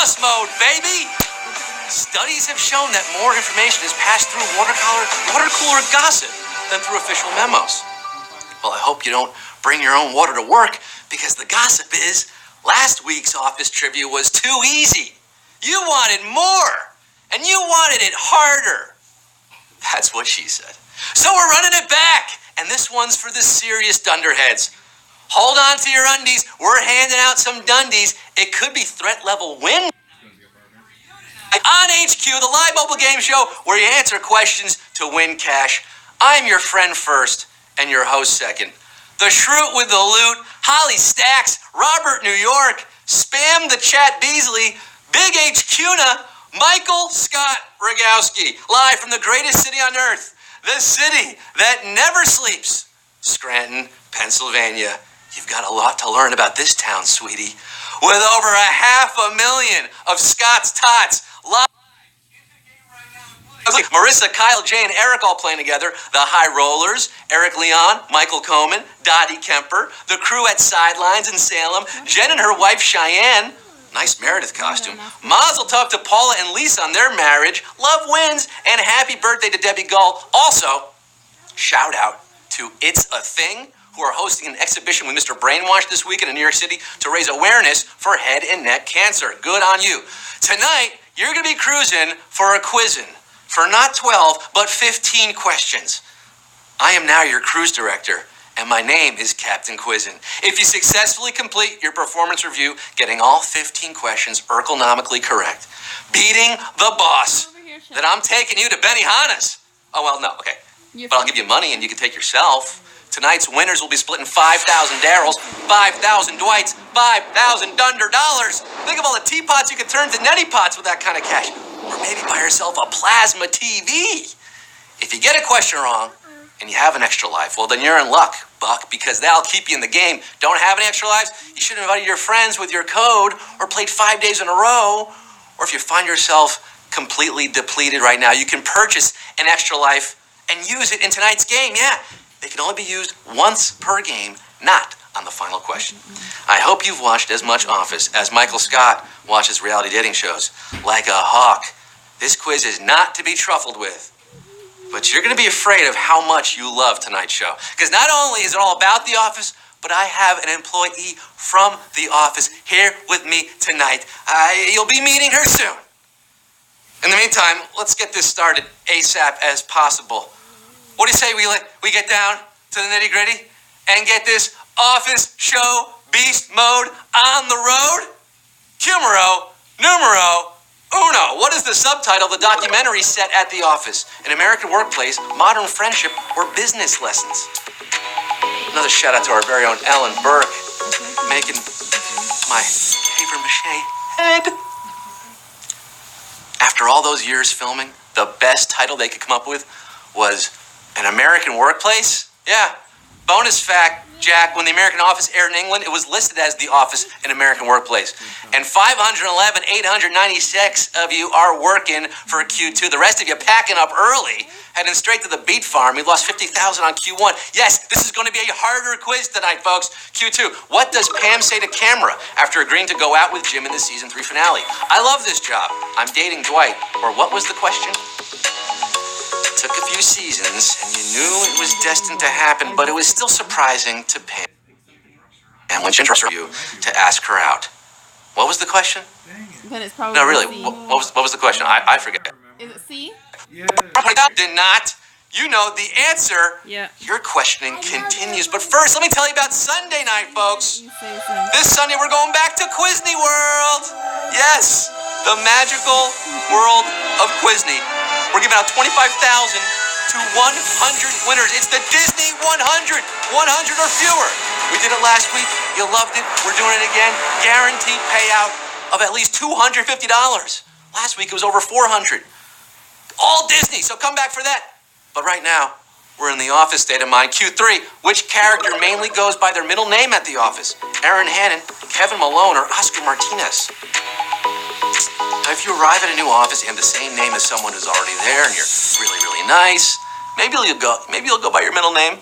boss mode, baby! Studies have shown that more information is passed through water cooler gossip than through official memos. Well, I hope you don't bring your own water to work, because the gossip is last week's office trivia was too easy. You wanted more, and you wanted it harder. That's what she said. So we're running it back, and this one's for the serious dunderheads. Hold on to your undies. We're handing out some dundies. It could be threat level win. On HQ, the live mobile game show where you answer questions to win cash. I'm your friend first and your host second. The Shroot with the loot, Holly Stacks, Robert New York, Spam the Chat Beasley, Big HQna, Michael Scott Rogowski, live from the greatest city on earth, the city that never sleeps, Scranton, Pennsylvania. You've got a lot to learn about this town, sweetie. With over 500,000 of Scott's Tots live. Marissa, Kyle, Jay, and Eric all playing together. The High Rollers, Eric Leon, Michael Coleman, Dottie Kemper, the crew at Sidelines in Salem, Jen and her wife Cheyenne. Nice Meredith costume. Mazel tov to Paula and Lisa on their marriage. Love wins, and happy birthday to Debbie Gull. Also, shout out to It's a Thing, who are hosting an exhibition with Mr. Brainwash this weekend in New York City to raise awareness for head and neck cancer. Good on you. Tonight, you're going to be cruising for a quizzin' for not 12, but 15 questions. I am now your cruise director, and my name is Captain Quizzin'. If you successfully complete your performance review, getting all 15 questions ergonomically correct, beating the boss, then I'm taking you to Benihana's. Oh, well, no, okay. But I'll give you money and you can take yourself. Tonight's winners will be splitting 5,000 Daryls, 5,000 Dwights, 5,000 Dunder dollars. Think of all the teapots you could turn to neti pots with that kind of cash. Or maybe buy yourself a plasma TV. If you get a question wrong and you have an extra life, well, then you're in luck, Buck, because that'll keep you in the game. Don't have any extra lives? You should have invited your friends with your code or played 5 days in a row. Or if you find yourself completely depleted right now, you can purchase an extra life and use it in tonight's game. Yeah. They can only be used once per game, not on the final question. I hope you've watched as much Office as Michael Scott watches reality dating shows. Like a hawk, this quiz is not to be truffled with. But you're going to be afraid of how much you love tonight's show. Because not only is it all about The Office, but I have an employee from The Office here with me tonight. You'll be meeting her soon. In the meantime, let's get this started ASAP as possible. What do you say we get down to the nitty-gritty and get this Office show beast mode on the road? Numero uno. What is the subtitle of the documentary set at The Office? An American Workplace, Modern Friendship, or Business Lessons? Another shout out to our very own Ellen Burke, making my papier-mâché head. After all those years filming, the best title they could come up with was An American Workplace? Yeah. Bonus fact, Jack, when The American Office aired in England, it was listed as The Office, An American Workplace. And 511,896 of you are working for Q2. The rest of you packing up early, heading straight to the beet farm. We lost 50,000 on Q1. Yes, this is going to be a harder quiz tonight, folks. Q2, what does Pam say to camera after agreeing to go out with Jim in the season 3 finale? I love this job. I'm dating Dwight. Or what was the question? Took a few seasons, and you knew it was destined to happen, but it was still surprising to Pam. And when she interested you to ask her out. What was the question? Then it's probably No, really, C. what was the question? I forget. Is it C? Yeah. Did not. You know the answer. Yeah. Your questioning continues. But first, let me tell you about Sunday night, folks. You say so. This Sunday, we're going back to Quizney World. Yes, the magical world of Quizney. We're giving out 25,000 to 100 winners. It's the Disney 100, 100 or fewer. We did it last week. You loved it. We're doing it again. Guaranteed payout of at least $250. Last week, it was over 400. All Disney, so come back for that. But right now, we're in the Office state of mind. Q3, which character mainly goes by their middle name at the Office? Erin Hannon, Kevin Malone, or Oscar Martinez? If you arrive at a new office and have the same name as someone who's already there and you're really, really nice, maybe you'll go by your middle name,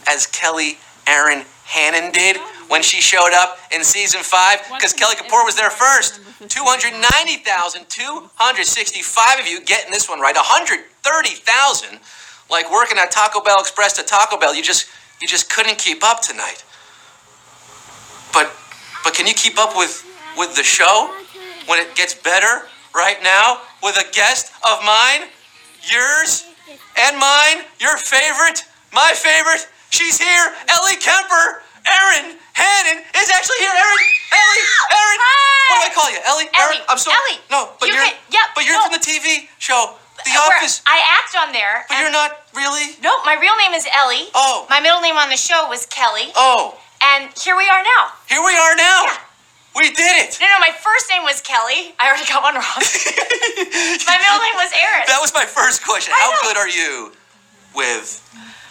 as Kelly Erin Hannon did. when she showed up in season 5 because Kelly Kapoor was there first. 290,265 of you getting this one right. 130,000, like working at Taco Bell Express to Taco Bell. You just couldn't keep up tonight. But can you keep up with the show when it gets better right now with a guest of mine, yours and mine, your favorite, my favorite? She's here, Ellie Kemper. Erin Hannon is actually here. Erin. What do I call you? Ellie? Ellie. I'm so Ellie. No, but you're from the TV show, The Office. I act on there. But you're not really? No, my real name is Ellie. Oh. My middle name on the show was Kelly. Oh. And here we are now. Here we are now. Yeah. We did it. No, my first name was Kelly. I already got one wrong. My middle name was Erin. That was my first question. How good are you with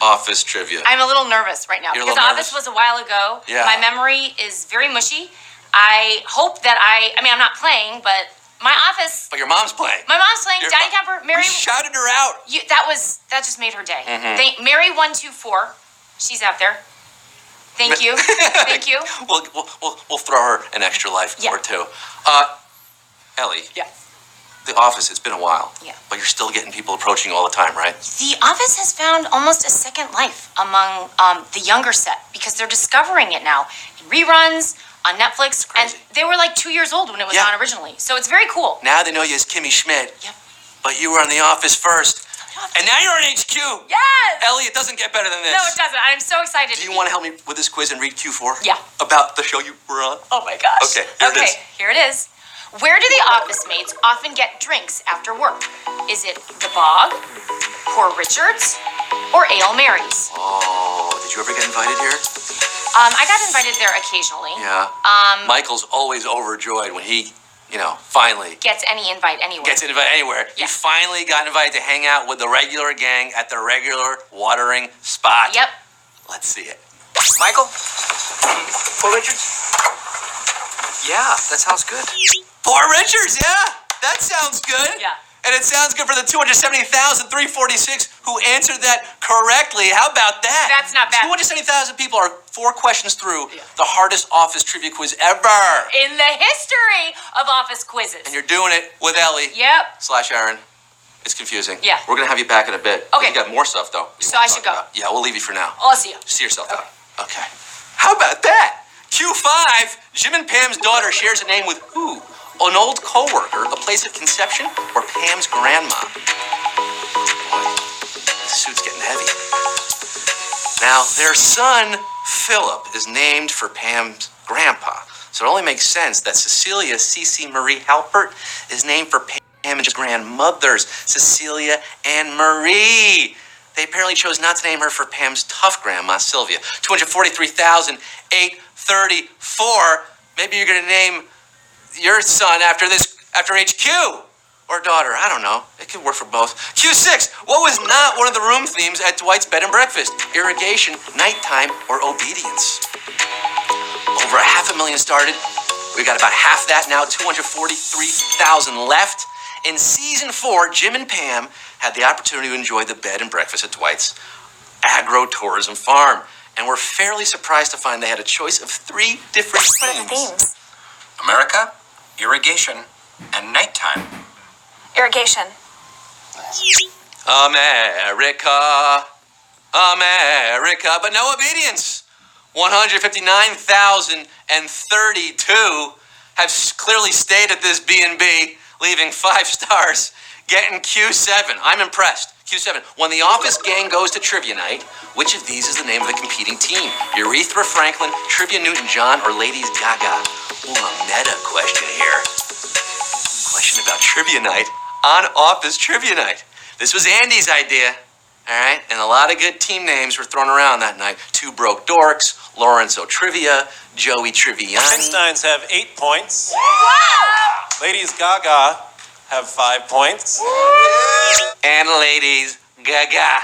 Office trivia? I'm a little nervous right now You're a because little Office nervous? was a while ago. Yeah. My memory is very mushy. I hope that I mean, I'm not playing, but my Office. But your mom's playing. My mom's playing. Your Daddy mom- Kemper. Mary. We shouted her out. That just made her day. Mm-hmm. Mary 124. She's out there. Thank you. Thank you. We'll throw her an extra life Yeah. or two. Ellie. Yeah. The Office, it's been a while. Yeah. But you're still getting people approaching all the time, right? The Office has found almost a second life among the younger set because they're discovering it now in reruns on Netflix. And Crazy. they were like 2 years old when it was Yeah. on originally. So it's very cool. Now they know you as Kimmy Schmidt. Yep. But you were on The Office first. And now you're on HQ. Yes! Ellie, it doesn't get better than this. No, it doesn't. I'm so excited. Do you want to help me with this quiz and read Q4? Yeah. About the show you were on? Oh my gosh. Okay, here it is. Here it is. Where do the office mates often get drinks after work? Is it the Bog, Poor Richards, or Ale Mary's? Oh, did you ever get invited here? I got invited there occasionally. Yeah. Michael's always overjoyed when he, finally Gets any invite anywhere. gets invited anywhere. Yeah. He finally got invited to hang out with the regular gang at the regular watering spot. Yep. Let's see it. Michael? Poor Richards? Yeah, that sounds good. Poor Richards, yeah. That sounds good. Yeah. And it sounds good for the 270,346 who answered that correctly. How about that? That's not bad. 270,000 people are 4 questions through Yeah. the hardest Office trivia quiz ever. In the history of office quizzes. And you're doing it with Ellie Yep. / Erin. It's confusing. Yeah. We're going to have you back in a bit. Okay. You got more stuff, though. you So wanna I should talk go. about. Yeah, we'll leave you for now. I'll see you. See yourself out. Okay. How about that? Q5, Jim and Pam's daughter shares a name with who? An old co-worker, a place of conception, or Pam's grandma? Boy, this suit's getting heavy. Now, their son, Philip, is named for Pam's grandpa. So it only makes sense that Cecilia Cece Marie Halpert is named for Pam's grandmothers, Cecilia and Marie. They apparently chose not to name her for Pam's tough grandma, Sylvia. 243,834. Maybe you're going to name your son after HQ. Or daughter, I don't know. It could work for both. Q6, what was not one of the room themes at Dwight's Bed and Breakfast? Irrigation, nighttime, or obedience? Over 500,000 started. We got about half that now, 243,000 left. In season 4, Jim and Pam had the opportunity to enjoy the bed and breakfast at Dwight's agro-tourism farm. And we're fairly surprised to find they had a choice of 3 different What are the themes? America, irrigation, and nighttime. Irrigation. America, America, but no obedience. 159,032 have clearly stayed at this B&B, leaving 5 stars, getting Q7. I'm impressed. Q7. When the Office gang goes to trivia night, which of these is the name of the competing team? Urethra Franklin, Trivia Newton-John, or Ladies Gaga? Ooh, a meta question here. Question about trivia night on Office Trivia Night. This was Andy's idea, all right? And a lot of good team names were thrown around that night. 2 Broke Dorks, Lawrence O'Trivia, Joey Triviani. Einsteins have 8 points. Wow! Ladies Gaga have 5 points. And Ladies Gaga.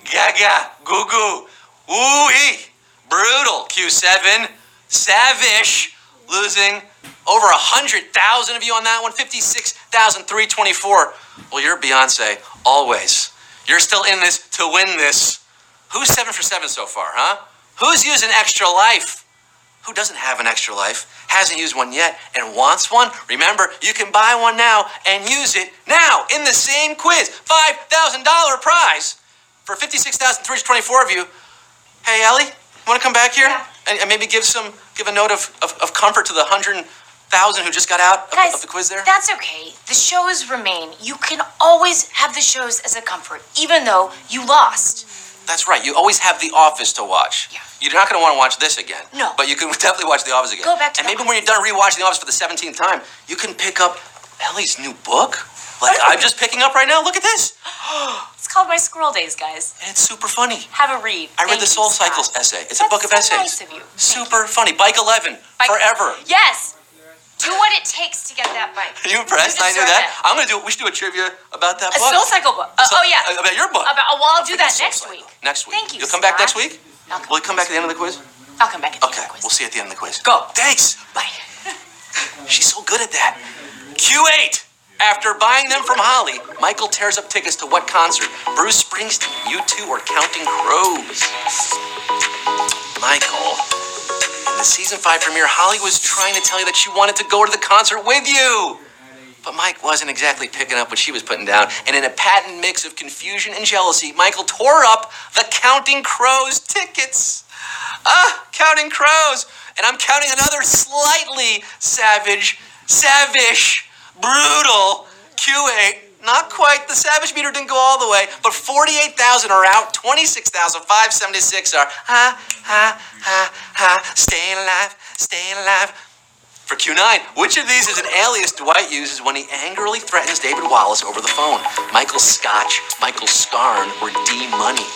Gaga. Goo goo. Ooh-ee. Brutal. Q7. Savish. Losing over 100,000 of you on that one. 56,324. Well, you're Beyonce. Always. You're still in this to win this. Who's 7 for 7 so far, huh? Who's using extra life? Who doesn't have an extra life, hasn't used one yet, and wants one? Remember, you can buy one now and use it now in the same quiz. $5,000 prize for 56,324 of you. Hey, Ellie, you want to come back here? Yeah. And maybe give a note of comfort to the 100,000 who just got out Guys, of the quiz there? that's okay. The shows remain. You can always have the shows as a comfort, even though you lost. That's right. You always have The Office to watch. Yeah. You're not going to want to watch this again. No. But you can definitely watch The Office again. Go back to And The maybe when you're done rewatching The Office for the 17th time, you can pick up Ellie's new book. Like I'm just picking up right now. Look at this. It's called My Squirrel Days, guys. And it's super funny. Have a read. I read Thank the you, Soul Scott. Cycles essay. It's That's a book of so essays. nice of you. Thank Super funny. Bike 11. Bike- Forever. Yes. Do what it takes to get that bike. Are you impressed? I knew deserve that. it. I'm going to we should do a trivia about that A book. Soul Cycle book. So- oh, yeah. About your book. Well, I'll do that Soul next Cycle. week. Next week. Thank you, You'll come back next Scott. week? I'll come Will you come back at the end of the quiz? I'll come back at the Okay. end of the quiz. We'll see you at the end of the quiz. Go. Thanks. Bye. She's so good at that. Q8. After buying them from Holly, Michael tears up tickets to what concert? Bruce Springsteen, U2, or Counting Crows? Michael, in the season 5 premiere, Holly was trying to tell you that she wanted to go to the concert with you. But Mike wasn't exactly picking up what she was putting down. And in a patent mix of confusion and jealousy, Michael tore up the Counting Crows tickets. Counting Crows. And I'm counting another slightly savage, brutal Q8. Not quite. The savage meter didn't go all the way, but 48,000 are out. 26,576 are staying alive. For Q9, which of these is an alias Dwight uses when he angrily threatens David Wallace over the phone? Michael Scotch, Michael Scarn, or D Money?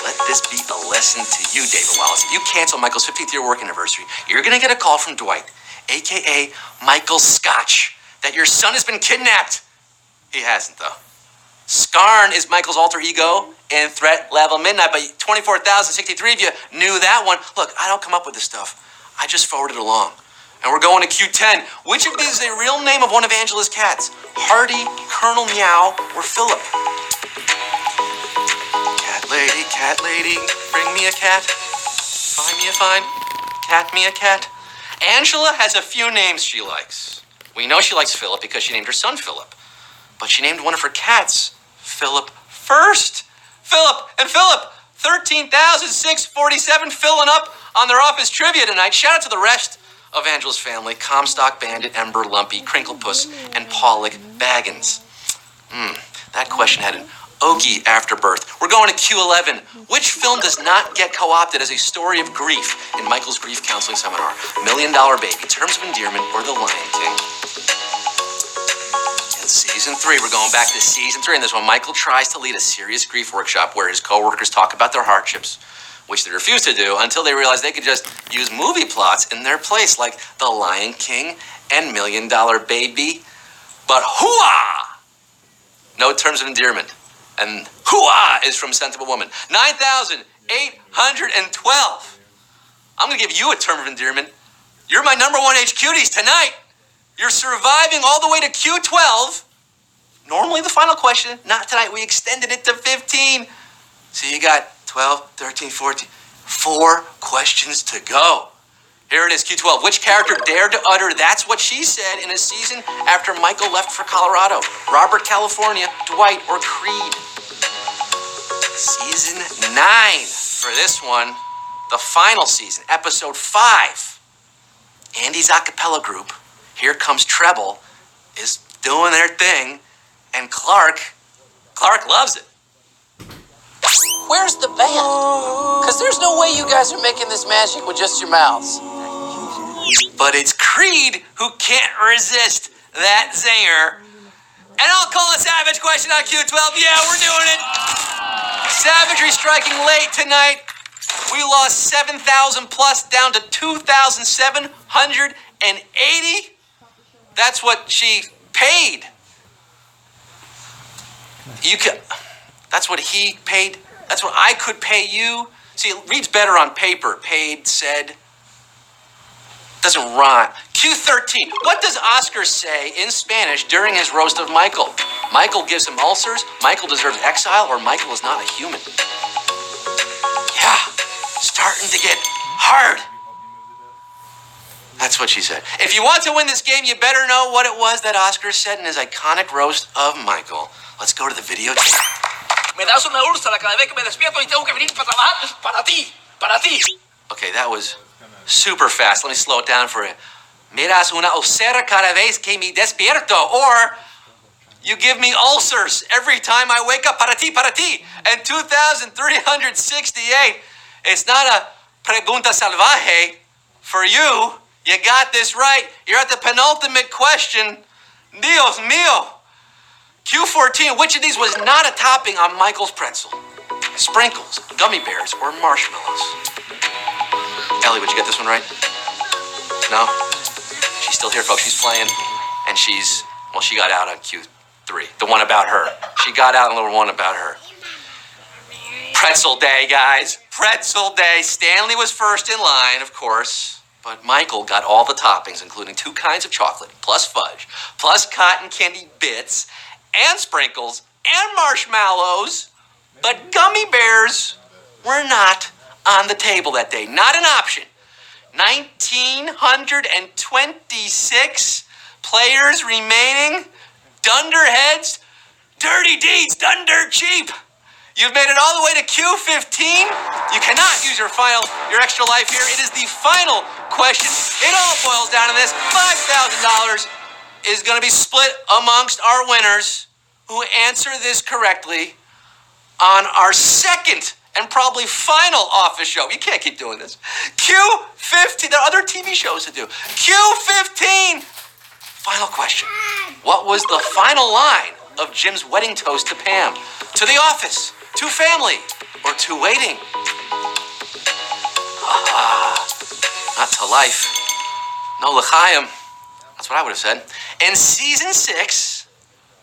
Let this be a lesson to you, David Wallace. If you cancel Michael's 50th year work anniversary, you're going to get a call from Dwight, a.k.a. Michael Scotch, that your son has been kidnapped. He hasn't, though. Scarn is Michael's alter ego in Threat Level Midnight, but 24,063 of you knew that one. Look, I don't come up with this stuff. I just forward it along. And we're going to Q10. Which of these is a real name of one of Angela's cats? Hardy, Colonel Meow, or Philip? Cat lady, bring me a cat. Find me a fine. Cat me a cat. Angela has a few names she likes. We know she likes Philip because she named her son Philip. But she named one of her cats Philip first. Philip and Philip, 13,647 filling up on their office trivia tonight. Shout out to the rest of Angela's family: Comstock Bandit, Ember Lumpy, Crinklepuss, and Pollock Baggins. That question had an okie afterbirth. We're going to Q11. Which film does not get co-opted as a story of grief in Michael's grief counseling seminar? $1 Million Baby, Terms of Endearment, or The Lion King? In season 3, we're going back to season 3. In this one, Michael tries to lead a serious grief workshop where his co-workers talk about their hardships, which they refuse to do until they realize they could just use movie plots in their place, like The Lion King and $1 Million Baby. But hooah! No Terms of Endearment. And hooah is from Sensible Woman. 9,812. I'm going to give you a term of endearment. You're my number 1 HQties tonight. You're surviving all the way to Q12. Normally the final question, not tonight. We extended it to 15. So you got 12, 13, 14. 4 questions to go. Here it is, Q12. Which character dared to utter "that's what she said" in a season after Michael left for Colorado? Robert California, Dwight, or Creed? Season 9 for this one. The final season, episode 5. Andy's a cappella group, Here Comes Treble, is doing their thing, and Clark loves it. Where's the band? Because there's no way you guys are making this magic with just your mouths. But it's Creed who can't resist that zinger. And I'll call a savage question on Q12. Yeah, we're doing it. Savagery striking late tonight. We lost 7,000 plus down to 2,780. That's what she paid. That's what he paid. That's what I could pay you. See, it reads better on paper. Paid, said. Doesn't rhyme. Q13. What does Oscar say in Spanish during his roast of Michael? Michael gives him ulcers, Michael deserves exile, or Michael is not a human? Yeah, starting to get hard. That's what she said. If you want to win this game, you better know what it was that Oscar said in his iconic roast of Michael. Let's go to the video. Me das una úlcera cada vez que me despierto y tengo que venir para trabajar para ti, para ti. Okay, that was super fast. Let me slow it down for you. Me das una úlcera cada vez que me despierto. Or, you give me ulcers every time I wake up. Para ti, para ti. And 2,368. It's not a pregunta salvaje. For you, you got this right. You're at the penultimate question. Dios mío. Q14, which of these was not a topping on Michael's pretzel? Sprinkles, gummy bears, or marshmallows? Ellie, would you get this one right? No? She's still here, folks. She's playing, and she got out on Q3. The one about her. She got out on the one about her. Pretzel day, guys. Pretzel day. Stanley was first in line, of course. But Michael got all the toppings, including 2 kinds of chocolate, plus fudge, plus cotton candy bits, and sprinkles, and marshmallows. But gummy bears were not on the table that day. Not an option. 1,926 players remaining. Dunderheads. Dirty deeds done dirt cheap. You've made it all the way to Q15. You cannot use your extra life here. It is the final question. It all boils down to this. $5,000 is going to be split amongst our winners who answer this correctly on our second and probably final office show. You can't keep doing this. Q15. There are other TV shows to do. Q15. Final question. What was the final line of Jim's wedding toast to Pam? To the office, to family, or to waiting? Not to life. No l'chaim. That's what I would have said. In season 6,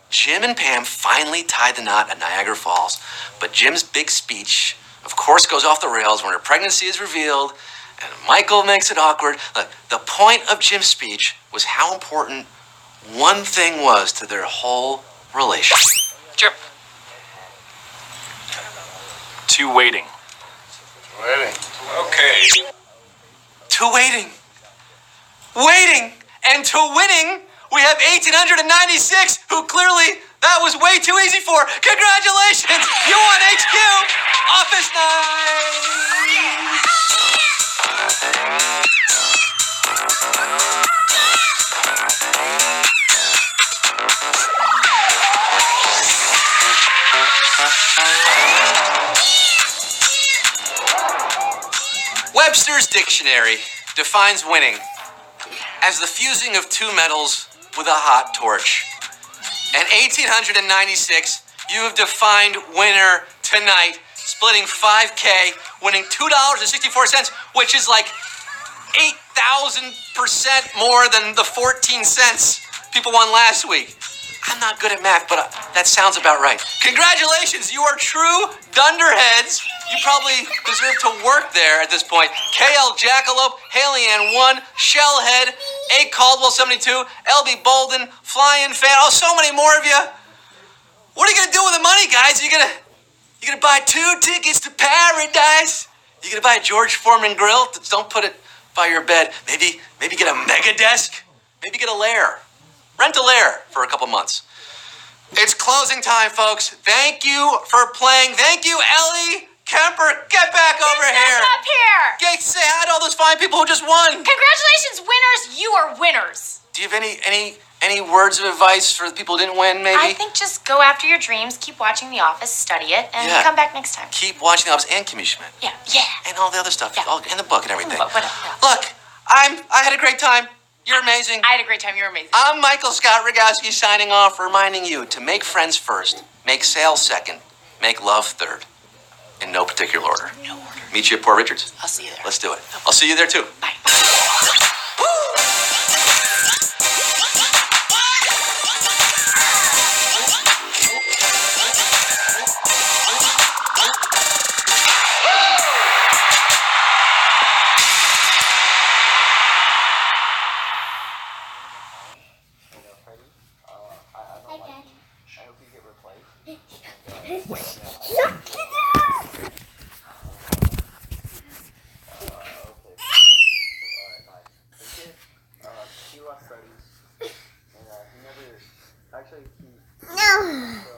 Jim and Pam finally tied the knot at Niagara Falls. But Jim's big speech, of course, goes off the rails when her pregnancy is revealed, and Michael makes it awkward. Look, the point of Jim's speech was how important one thing was to their whole relationship. Jim. To waiting. Waiting. Okay. To waiting. Waiting. And to winning, we have 1,896, who clearly that was way too easy for. Congratulations! You won HQ! Office night! Webster's Dictionary defines winning as the fusing of 2 metals with a hot torch. And 1,896, you have defined winner tonight, splitting $5K, winning $2.64, which is like 8,000% more than the 14 cents people won last week. I'm not good at math, but that sounds about right. Congratulations, you are true dunderheads. You probably deserve to work there at this point. KL Jackalope, Haley Ann 1, Shellhead, A. Caldwell 72, LB Bolden, Flying Fan. Oh, so many more of you. What are you gonna do with the money, guys? You gonna buy 2 tickets to paradise? You gonna buy a George Foreman grill? Don't put it by your bed. Maybe get a mega desk. Maybe get a lair. Rent a lair for a couple months. It's closing time, folks. Thank you for playing. Thank you, Ellie Kemper. Get back over here. Up here. Get, say hi to all those fine people who just won. Congratulations, winners. You are winners. Do you have any words of advice for the people who didn't win, maybe? I think just go after your dreams, keep watching The Office, study it, and Yeah. come back next time. Keep watching The Office and Kimmy Schmidt. Yeah. And all the other stuff. Yeah. And the book and everything. Whatever. Yeah. Look, I had a great time. You're amazing. I had a great time. You're amazing. I'm Michael Scott Rogowski signing off, reminding you to make friends first, make sales second, make love third. In no particular order. No order. Meet you at Port Richards. I'll see you there. Let's do it. I'll see you there too. Bye. studies, and he never actually he. So